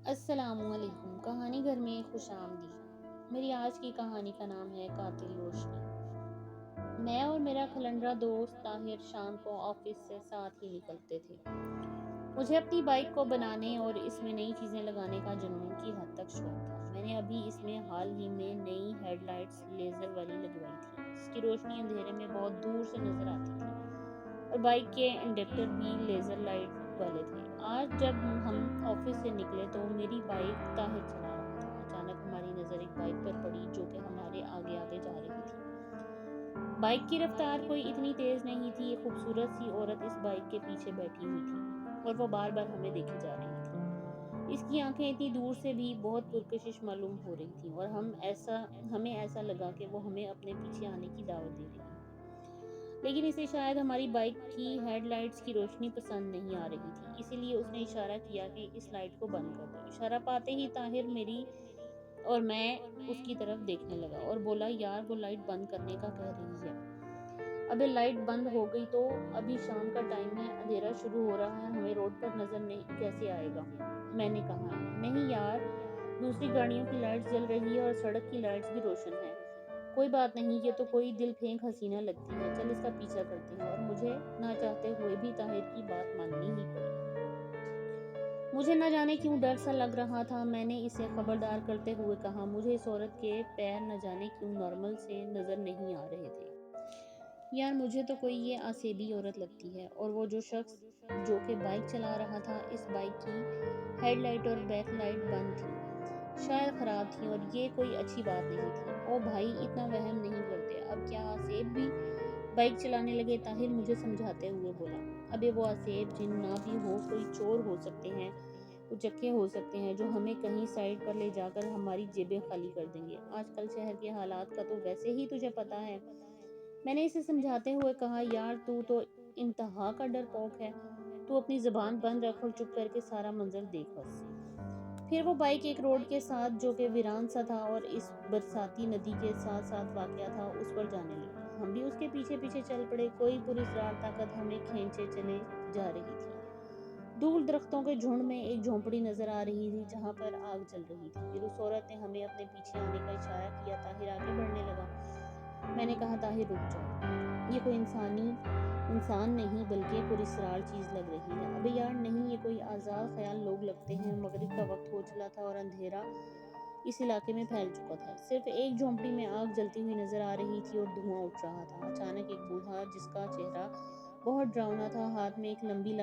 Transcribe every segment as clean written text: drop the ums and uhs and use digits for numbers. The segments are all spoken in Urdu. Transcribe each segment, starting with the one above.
السلام علیکم، کہانی گھر میں خوش آمدید۔ میری آج کی کہانی کا نام ہے قاتل روشنی۔ میں اور میرا کھلنڈرا دوست طاہر شام کو آفس سے ساتھ ہی نکلتے تھے۔ مجھے اپنی بائک کو بنانے اور اس میں نئی چیزیں لگانے کا جنون کی حد تک شوق تھا۔ میں نے ابھی اس میں حال ہی میں نئی ہیڈ لائٹس لیزر والی لگوائی تھی، جس کی روشنی اندھیرے میں بہت دور سے نظر آتی تھی، اور بائک کے انڈکٹر بھی لیزر لائٹ والے تھے۔ آج جب ہم آفس سے نکلے تو میری بائک طاہر چلا رہا تھا۔ اچانک ہماری نظر ایک بائک پر پڑی جو کہ ہمارے آگے آگے جا رہی تھی۔ بائک کی رفتار کوئی اتنی تیز نہیں تھی۔ ایک خوبصورت سی عورت اس بائک کے پیچھے بیٹھی ہوئی تھی اور وہ بار بار ہمیں دیکھی جا رہی تھی۔ اس کی آنکھیں اتنی دور سے بھی بہت پرکشش معلوم ہو رہی تھیں اور ہمیں ایسا لگا کہ وہ ہمیں اپنے پیچھے آنے کی دعوت دے رہی ہے۔ لیکن اسے شاید ہماری بائک کی ہیڈ لائٹس کی روشنی پسند نہیں آ رہی تھی، اسی لیے اس نے اشارہ کیا کہ اس لائٹ کو بند کر دو۔ اشارہ پاتے ہی طاہر میری اور میں اس کی طرف دیکھنے لگا اور بولا، یار وہ لائٹ بند کرنے کا کہہ رہی ہے۔ ابے لائٹ بند ہو گئی تو ابھی شام کا ٹائم ہے، اندھیرا شروع ہو رہا ہے، ہمیں روڈ پر نظر نہیں کیسے آئے گا؟ میں نے کہا، نہیں یار، دوسری گاڑیوں کی لائٹس جل رہی ہے اور سڑک کی لائٹس بھی روشن ہے۔ کوئی بات نہیں، یہ تو کوئی دل پھینک حسینہ لگتی ہے، چل اس کا پیچھا کرتے ہیں۔ اور مجھے نہ چاہتے ہوئے بھی طاہر کی بات ماننی ہی پڑی۔ مجھے نہ جانے کیوں ڈر سا لگ رہا تھا۔ میں نے اسے خبردار کرتے ہوئے کہا، مجھے اس عورت کے پیر نہ جانے کیوں نارمل سے نظر نہیں آ رہے تھے۔ یار مجھے تو کوئی یہ آسیبی عورت لگتی ہے۔ اور وہ جو شخص جو کہ بائک چلا رہا تھا، اس بائک کی ہیڈ لائٹ اور بیک لائٹ بند تھی، شاید خراب تھی، اور یہ کوئی اچھی بات نہیں تھی۔ او بھائی، اتنا وہم نہیں کرتے، اب کیا آسیب بھی بائک چلانے لگے؟ طاہر مجھے سمجھاتے ہوئے بولا، ابے وہ آسیب جن نہ بھی ہو، کوئی چور ہو سکتے ہیں، اچکے ہو سکتے ہیں جو ہمیں کہیں سائڈ پر لے جا کر ہماری جیبیں خالی کر دیں گے۔ آج کل شہر کے حالات کا تو ویسے ہی تجھے پتا ہے۔ میں نے اسے سمجھاتے ہوئے کہا، یار تو انتہا کا ڈرپوک ہے، تو اپنی زبان بند رکھ اور چپ کر کے سارا منظر دیکھ بس۔ پھر وہ بائک ایک روڈ کے ساتھ جو کہ ویران سا تھا اور اس برساتی ندی کے ساتھ ساتھ واقع تھا، اس پر جانے لگی۔ ہم بھی اس کے پیچھے پیچھے چل پڑے۔ کوئی پراسرار طاقت ہمیں کھینچے چلے جا رہی تھی۔ دور درختوں کے جھنڈ میں ایک جھونپڑی نظر آ رہی تھی جہاں پر آگ جل رہی تھی۔ پھر اس عورت نے ہمیں اپنے پیچھے آنے کا اشارہ کیا۔ طاہر آگے بڑھنے لگا۔ میں نے کہا، طاہر رک جاؤ، یہ کوئی انسان نہیں بلکہ پراسرار چیز لگ رہی ہے۔ ابے یار نہیں، یہ کوئی آزاد خیال لوگ لگتے ہیں۔ مغرب کا وقت ہو چلا تھا اور اندھیرا اس علاقے میں پھیل چکا تھا۔ صرف ایک جھونپڑی میں آگ جلتی ہوئی نظر آ رہی تھی اور دھواں اٹھ رہا تھا۔ اچانک ایک بوڑھا جس کا چہرہ بہت ڈراؤنا تھا، ہاتھ میں ایک لمبی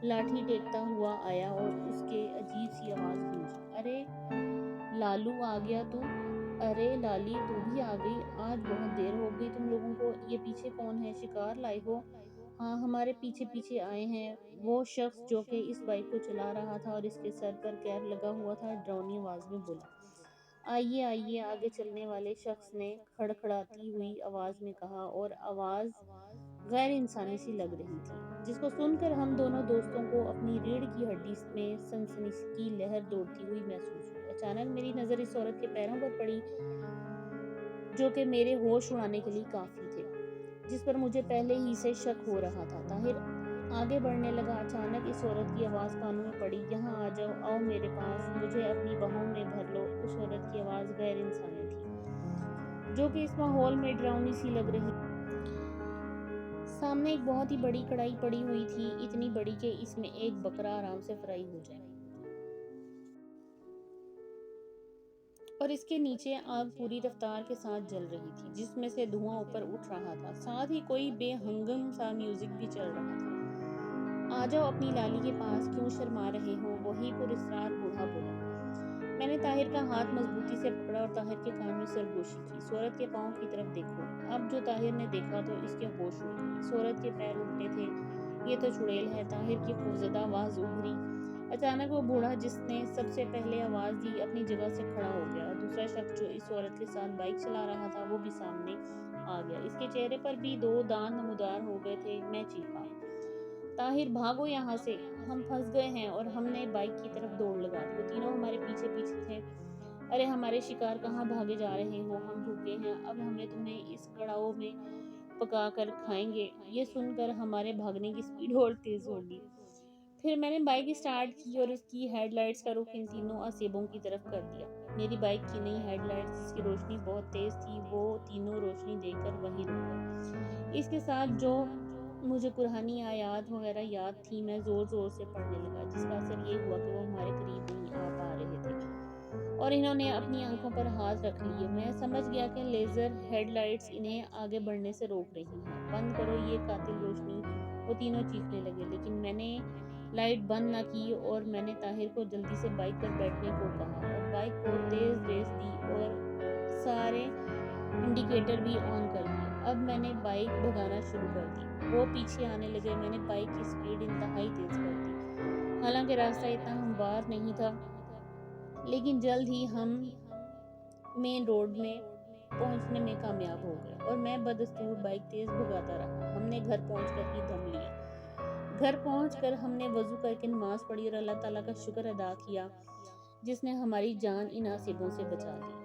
لاٹھی ٹیکتا ہوا آیا اور اس کے عجیب سی آواز گونجی، ارے لالو آ گیا تو؟ ارے لالی تو بھی آ گئی؟ آج بہت دیر ہو گئی تم لوگوں کو۔ یہ پیچھے کون ہے؟ شکار لائے ہو؟ ہاں، ہمارے پیچھے پیچھے آئے ہیں، وہ شخص جو کہ اس بائک کو چلا رہا تھا اور اس کے سر پر کیپ لگا ہوا تھا ڈراؤنی آواز میں بولا۔ آئیے آئیے، آگے چلنے والے شخص نے کھڑکھڑاتی ہوئی آواز میں کہا، اور آواز غیر انسانی سی لگ رہی تھی، جس کو سن کر ہم دونوں دوستوں کو اپنی ریڑھ کی ہڈی میں سنسنی کی لہر دوڑتی ہوئی محسوس ہوئی۔ اچانک میری نظر اس عورت کے پیروں پر پڑی جو کہ میرے ہوش اڑانے کے لیے کافی تھے، جس پر مجھے پہلے ہی سے شک ہو رہا تھا۔ طاہر آگے بڑھنے لگا۔ اچانک اس عورت کی آواز کانوں میں پڑی، یہاں آ جاؤ، آؤ میرے پاس، مجھے اپنی باہوں میں بھر لو۔ اس عورت کی آواز غیر انسانی تھی، جو کہ اس ماحول میں ڈراؤنی سی لگ رہی۔ سامنے ایک بہت ہی بڑی کڑھائی پڑی ہوئی تھی، اتنی بڑی کہ اس میں ایک بکرا آرام سے فرائی ہو جائے، اور اس کے نیچے آگ پوری رفتار کے ساتھ جل رہی تھی، جس میں سے دھواں اوپر اٹھ رہا تھا، ساتھ ہی کوئی بے ہنگم سا میوزک بھی چل رہا تھا۔ آ جاؤ اپنی لالی کے پاس، کیوں شرما رہے ہو؟ وہی پراسرار بوڑھا بولا۔ میں نے طاہر کا ہاتھ مضبوطی سے پکڑا اور طاہر کے کان میں سرگوشی کی، اس عورت کے پاؤں کی طرف دیکھو۔ اب جو طاہر نے دیکھا تو اس کے ہوش اڑ گئے۔ اس عورت کے پیر الٹے تھے، یہ تو چڑیل ہے۔ طاہر کی خوفزدہ آواز ابھری۔ اچانک وہ بوڑھا جس نے سب سے پہلے آواز دی اپنی جگہ سے کھڑا ہو گیا، اور دوسرا شخص جو اس عورت کے ساتھ بائک چلا رہا تھا وہ بھی سامنے آ گیا۔ اس کے چہرے پر بھی دو دانت نمودار ہو گئے تھے۔ میں چیخا، طاہر بھاگو یہاں سے، ہم پھنس گئے ہیں، اور ہم نے بائک کی طرف دوڑ لگا دی۔ وہ تینوں ہمارے پیچھے پیچھے تھے۔ ارے ہمارے شکار، کہاں بھاگے جا رہے ہو؟ ہم بھوکے ہیں، اب ہمیں تمہیں اس کڑاؤ میں پکا کر کھائیں گے۔ یہ سن کر ہمارے بھاگنے کی سپیڈ اور تیز ہو گئی۔ پھر میں نے بائک اسٹارٹ کی اور اس کی ہیڈ لائٹس کا رخ ان تینوں اسیبوں کی طرف کر دیا۔ میری بائک کی نئی ہیڈ لائٹس جس کی روشنی بہت تیز تھی وہ تینوں روشنی دے کر وہیں رک گئے۔ اس کے ساتھ جو مجھے قرآنی آیات وغیرہ یاد تھی میں زور زور سے پڑھنے لگا، جس کا اثر یہ ہوا کہ وہ ہمارے قریب نہیں آ پا رہے تھے اور انہوں نے اپنی آنکھوں پر ہاتھ رکھ لیے۔ میں سمجھ گیا کہ لیزر ہیڈ لائٹس انہیں آگے بڑھنے سے روک رہی ہیں۔ بند کرو یہ قاتل روشنی، وہ تینوں چیخنے لگے، لیکن میں نے لائٹ بند نہ کی اور میں نے طاہر کو جلدی سے بائک پر بیٹھنے کو کہا اور بائک کو تیز ریس دی اور سارے انڈیکیٹر بھی آن کر دیے۔ اب میں نے بائک بھگانا شروع کر دی، وہ پیچھے آنے لگے۔ میں نے بائک کی سپیڈ انتہائی تیز کر دی، حالانکہ راستہ اتنا ہموار نہیں تھا، لیکن جلد ہی ہم مین روڈ میں پہنچنے میں کامیاب ہو گئے اور میں بدستور بائک تیز بھگاتا رہا۔ ہم نے گھر پہنچ کر ہی دم لیا۔ گھر پہنچ کر ہم نے وضو کر کے نماز پڑھی اور اللہ تعالیٰ کا شکر ادا کیا جس نے ہماری جان ان آصبوں سے بچا دی۔